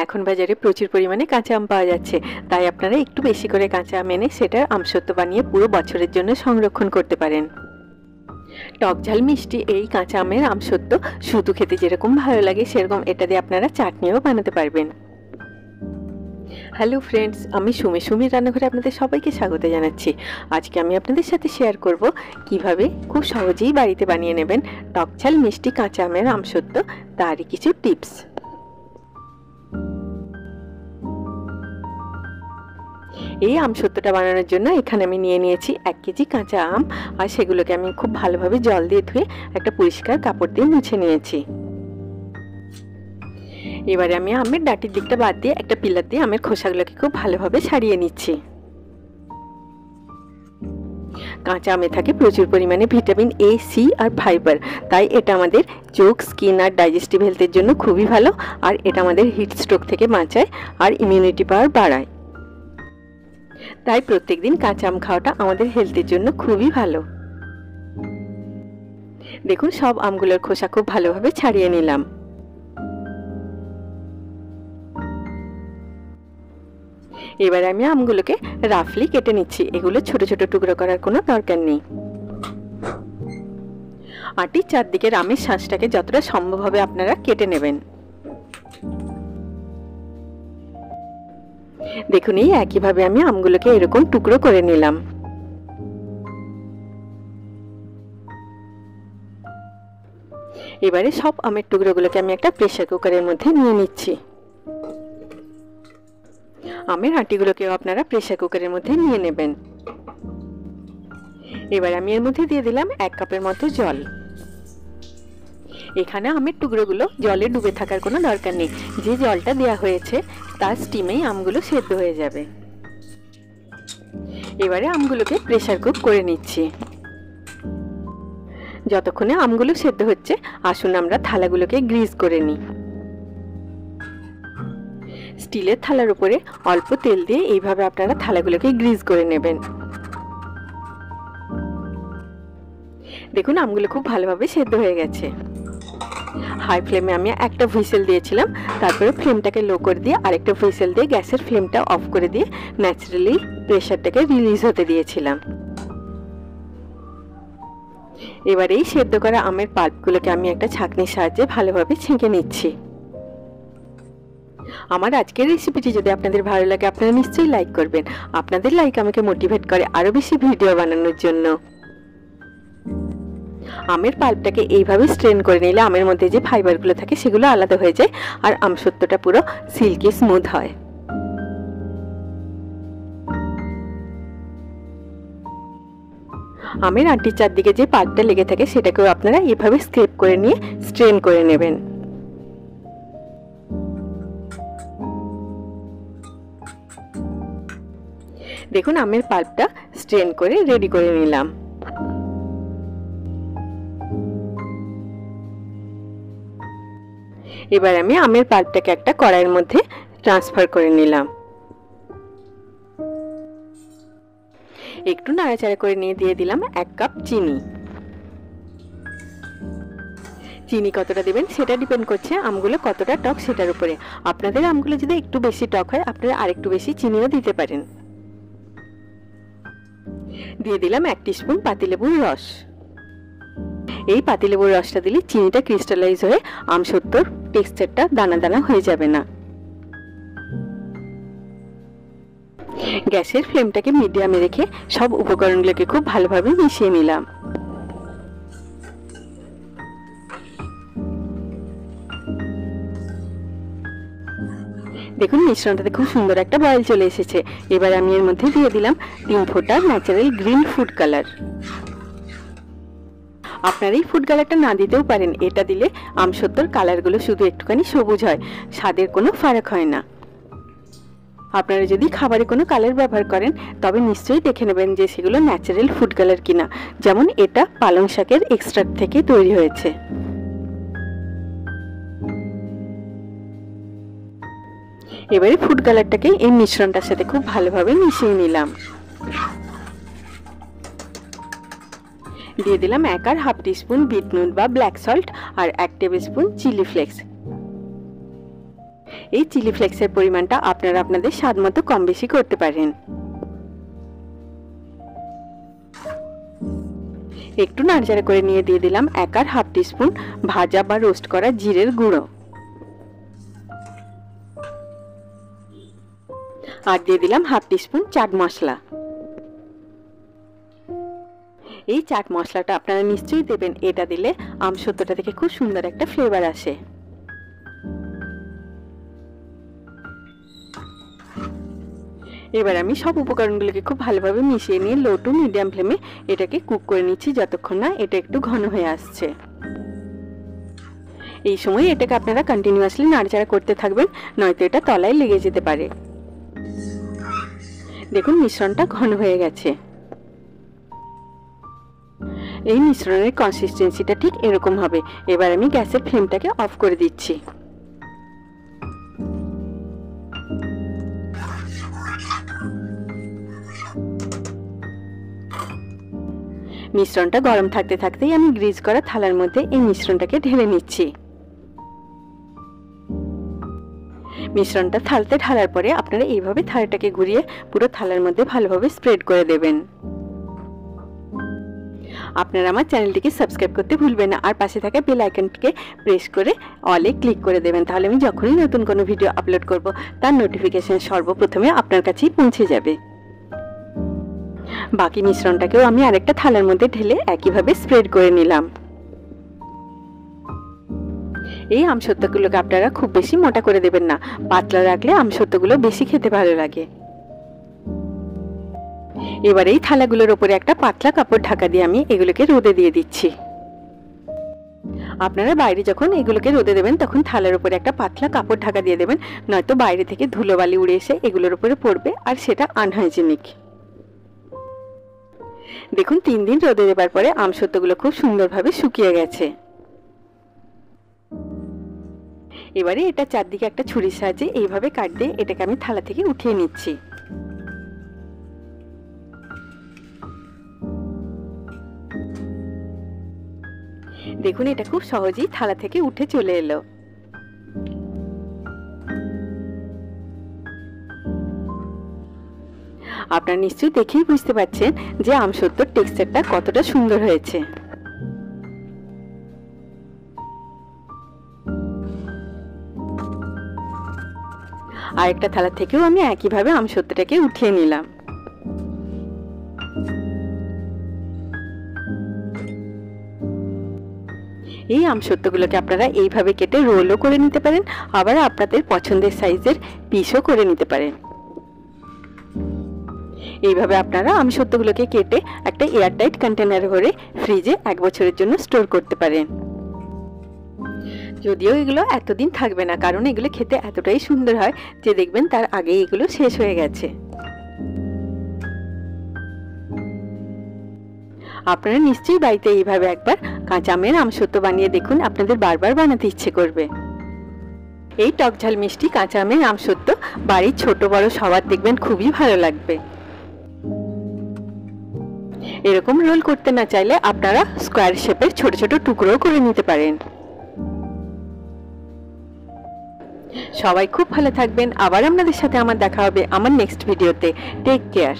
এখন বাজারে প্রচুর পরিমাণে কাঁচা আম পাওয়া যাচ্ছে, তাই আপনারা একটু বেশি করে কাঁচা আম এনে সেটার আমসত্ত্ব বানিয়ে পুরো বছরের জন্য সংরক্ষণ করতে পারেন। টক ঝাল মিষ্টি এই কাঁচা আমের আমসত্ত্ব শুধু খেতে যেরকম ভালো লাগে সেরকম এটা দিয়ে আপনারা চাটনিও বানাতে পারবেন। হ্যালো ফ্রেন্ডস, আমি সুমির রান্নাঘরে আপনাদের সবাইকে স্বাগত জানাচ্ছি। আজকে আমি আপনাদের সাথে শেয়ার করব কিভাবে খুব সহজেই বাড়িতে বানিয়ে নেবেন টক ঝাল মিষ্টি কাঁচা আমের আমসত্ত্ব, তারই কিছু টিপস। এই আমসত্ত্বটা বানানোর জন্য এখানে আমি নিয়ে নিয়েছি 1 কেজি কাঁচা আম, আর সেগুলোকে আমি খুব ভালোভাবে জল দিয়ে ধুয়ে একটা পরিষ্কার কাপড় দিয়ে মুছে নিয়েছি। এবারে আমি আমের ডাঁটির দিকটা বাদ দিয়ে একটা পিলার দিয়ে আমের খোসাগুলোকে খুব ভালোভাবে ছাড়িয়ে নিচ্ছি। কাঁচা আমে থাকে প্রচুর পরিমাণে ভিটামিন এ, সি আর ফাইবার, তাই এটা আমাদের চোখ, স্কিন আর ডাইজেস্টিভ হেলথের জন্য খুবই ভালো। আর এটা আমাদের হিট স্ট্রোক থেকে বাঁচায় আর ইমিউনিটি পাওয়ার বাড়ায়। তাই প্রত্যেকদিন কাঁচা আম খাওয়াটা আমাদের হেলথের জন্য খুবই ভালো। দেখুন, সব আমগুলোর খোসা খুব ভালোভাবে ছাড়িয়ে নিলাম। এবারে আমি আমগুলোকে রাফলি কেটে নিচ্ছি। এগুলো ছোট ছোট টুকরো করার কোনো দরকার নেই। আটির চারদিকের আমের শাঁসটাকে যতটা সম্ভব হবে আপনারা কেটে নেবেন। দেখুন, এই একইভাবে আমি আমগুলোকে এরকম টুকরো করে নিলাম। এবারে সব আমের টুকরোগুলোকে আমি একটা প্রেসার কুকারের মধ্যে নিয়ে নিচ্ছি। আমের আটিগুলোকেও আপনারা প্রেসার কুকারের মধ্যে নিয়ে নেবেন। এবার আমি এর মধ্যে দিয়ে দিলাম 1 কাপের মতো জল। এখানে আমের টুকরোগুলো জলে ডুবে থাকার কোনো দরকার নেই, যে জলটা দেওয়া হয়েছে তার স্টিমেই আমগুলো সেদ্ধ হয়ে যাবে। এবারে আমগুলোকে প্রেসার কুক করে নিচ্ছি। যতক্ষণে আমগুলো সেদ্ধ হচ্ছে, আসুন আমরা থালাগুলোকে গ্রিজ করে নিই। স্টিলের থালার উপরে অল্প তেল দিয়ে এইভাবে আপনারা থালাগুলোকে গ্রিজ করে নেবেন। দেখুন, আমগুলো খুব ভালোভাবে সেদ্ধ হয়ে গেছে। হাই ফ্লেমে আমি একটা হুইসেল দিয়েছিলাম, তারপরে ফ্লেমটাকে লো করে দিয়ে আরেকটা হুইসেল দিয়ে গ্যাসের ফ্লেমটা অফ করে দিয়ে ন্যাচারালি প্রেসারটাকে রিলিজ হতে দিয়েছিলাম। এবার এই সেদ্ধ করা আমের পাল্পগুলোকে আমি একটা ছাঁকনির সাহায্যে ভালোভাবে ছেঁকে নিচ্ছি। আমার আজকের রেসিপিটি যদি আপনাদের ভালো লাগে, আপনারা নিশ্চয়ই লাইক করবেন। আপনাদের লাইক আমাকে মোটিভেট করে আরও বেশি ভিডিও বানানোর জন্য। আমের পাল্পটাকে এইভাবে স্ট্রেন করে নিলে আমের মধ্যে যে ফাইবারগুলো থাকে সেগুলো আলাদা হয়ে যায় আর আমসত্ত্বটা পুরো সিল্কি স্মুথ হয়। আমের আটির চারদিকে যে পাল্পটা লেগে থাকে সেটাকেও আপনারা এভাবে স্ক্রেপ করে নিয়ে স্ট্রেন করে নেবেন। দেখুন, আমের পাল্পটা স্ট্রেন করে রেডি করে নিলাম। এবার আমি আমের পাল্পটাকে একটা কড়াইয়ের মধ্যে ট্রান্সফার করে নিলাম। একটু নাড়াচাড়া করে নিয়ে দিয়ে দিলাম 1 কাপ চিনি। চিনি কতটা দেবেন সেটা ডিপেন্ড করছে আমগুলো কতটা টক সেটার উপরে। আপনাদের আমগুলো যদি একটু বেশি টক হয়, আপনারা আরেকটু বেশি চিনিও দিতে পারেন। দিয়ে দিলাম 1 টিস্পুন পাতিলেবুর রস। এই পাতিলেবুর রসটা দিলে চিনিটা ক্রিস্টালাইজ হয়ে আমসত্ত্বর টেক্সচারটা দানা দানা হয়ে যাবে না। গ্যাসের ফ্লেমটাকে মিডিয়ামে রেখে সব উপকরণগুলোকে খুব ভালোভাবে মিশিয়ে নিলাম। দেখুন, মিশ্রণটাতে খুব সুন্দর একটা বয়েল চলে এসেছে। এবার আমি এর মধ্যে দিয়ে দিলাম 3 ফোঁটা ন্যাচারাল গ্রিন ফুড কালার। আপনারা এই ফুড কালারটা না দিতেও পারেন, এটা দিলে আমসত্ত্বর কালারগুলো শুধু একটুখানি সবুজ হয়, স্বাদের কোনো ফারাক হয় না। আপনারা যদি খাবারে কোনো কালার ব্যবহার করেন তবে নিশ্চয়ই দেখে নেবেন যে সেগুলো ন্যাচারাল ফুড কালার কিনা। যেমন এটা পালং শাকের এক্সট্রাক্ট থেকে তৈরি হয়েছে। এবারে ফুড কালারটাকে এই মিশ্রণটার সাথে খুব ভালোভাবে মিশিয়ে নিলাম। দিয়ে দিলাম 1 আর হাফ টিস্পুন বিট নুন বা ব্ল্যাক সল্ট আর 1 টেবিল স্পুন চিলি ফ্লেক্স। এই চিলি ফ্লেক্সের পরিমাণটা আপনারা আপনাদের স্বাদ মতো কম বেশি করতে পারেন। একটু নাড়াচাড়া করে নিয়ে দিয়ে দিলাম 1.5 টিস্পুন ভাজা বা রোস্ট করা জিরের গুঁড়ো, আর দিয়ে দিলাম 1/2 টিস্পুন চাট মশলা। এই চাট মশলাটা আপনারা নিশ্চয়ই দেবেন, এটা দিলে আমসত্ত্বটা থেকে খুব সুন্দর একটা ফ্লেভার আসে। এবার আমি সব উপকরণগুলোকে খুব ভালোভাবে মিশিয়ে নিয়ে লো টু মিডিয়াম ফ্লেমে এটাকে কুক করে নিচ্ছি যতক্ষণ না এটা একটু ঘন হয়ে আসছে। এই সময় এটাকে আপনারা কন্টিনিউয়াসলি নাড়াচাড়া করতে থাকবেন, নয়তো এটা তলায় লেগে যেতে পারে। দেখুন মিশ্রণটা ঘন হয়ে গেছে। এই মিশ্রণের কনসিস্টেন্সিটা ঠিক এরকম হবে। এবার আমি গ্যাসের ফ্লেমটাকে অফ করে দিচ্ছি। মিশ্রণটা গরম থাকতে থাকতেই আমি গ্রিজ করা থালার মধ্যে এই মিশ্রণটাকে ঢেলে নিচ্ছি। মিশ্রণটা থালাতে ঢালার পরে আপনারা এইভাবে থালাটাকে ঘুরিয়ে পুরো থালার মধ্যে ভালোভাবে স্প্রেড করে দেবেন। আপনারা আমার চ্যানেলটিকে সাবস্ক্রাইব করতে ভুলবেন না, আর পাশে থাকা বেল আইকনটিকে প্রেস করে অলে ক্লিক করে দেবেন, তাহলে আমি যখনই নতুন কোনো ভিডিও আপলোড করব তার নোটিফিকেশন সর্বপ্রথমে আপনার কাছেই পৌঁছে যাবে। বাকি মিশ্রণটাকেও আমি আরেকটা থালার মধ্যে ঢেলে একইভাবে স্প্রেড করে নিলাম। এই আমসত্ত্বগুলোকে আপনারা খুব বেশি মোটা করে দেবেন না, পাতলা রাখলে আমসত্ত্বগুলো বেশি খেতে ভালো লাগে। এবার এই থালাগুলোর উপরে একটা পাতলা কাপড় ঢাকা দিয়ে আমি এগুলোকে রোদে দিয়ে দিচ্ছি। আপনারা বাইরে যখন এগুলোকে রোদে দেবেন তখন থালার উপরে একটা পাতলা কাপড় ঢাকা দিয়ে দেবেন, নয়তো বাইরে থেকে ধুলোবালি উড়ে এসে এগুলোর উপরে পড়বে আর সেটা আনহাইজেনিক। দেখুন 3 দিন রোদে দেবার পরে আমসত্ত্বগুলো খুব সুন্দরভাবে শুকিয়ে গেছে। এবারে এটা চারদিকে একটা ছুরির সাহায্যে এইভাবে কাট দিয়ে এটাকে আমি থালা থেকে উঠিয়ে নিচ্ছি। দেখুন এটা খুব সহজেই থালা থেকে উঠে চলে এলো। আপনারা নিশ্চয়ই দেখেই বুঝতে পারছেন যে আমসত্ত্বর টেক্সচারটা কতটা সুন্দর হয়েছে। আরেকটা থালা থেকেও আমি একইভাবে আমসত্ত্বটাকে উঠিয়ে নিলাম। এই আমসত্ত্বগুলোকে আপনারা এইভাবে কেটে রোলও করে নিতে পারেন, আবার আপনাদের পছন্দের সাইজের পিসও করে নিতে পারেন। এইভাবে আপনারা আমসত্ত্বগুলোকে কেটে একটা এয়ারটাইট কন্টেনারে ভরে ফ্রিজে 1 বছরের জন্য স্টোর করতে পারেন। যদিও এগুলো এতদিন থাকবে না, কারণ এগুলো খেতে এতটাই সুন্দর হয় যে দেখবেন তার আগেই এগুলো শেষ হয়ে গেছে। আপনারা নিশ্চয়ই বাড়িতে এইভাবে একবার কাঁচা আমের আমসত্ত্ব বানিয়ে দেখুন, আপনাদের বারবার বানাতে ইচ্ছে করবে। এই টকঝাল মিষ্টি কাঁচা আমের আমসত্ত্ব বাড়ির ছোট বড় সবার দেখবেন খুবই ভালো লাগবে। এরকম রোল করতে না চাইলে আপনারা স্কোয়ার শেপের ছোট ছোট টুকরো করে নিতে পারেন। সবাই খুব ভালো থাকবেন। আবার আপনাদের সাথে আমার দেখা হবে আমার নেক্সট ভিডিওতে। Take care.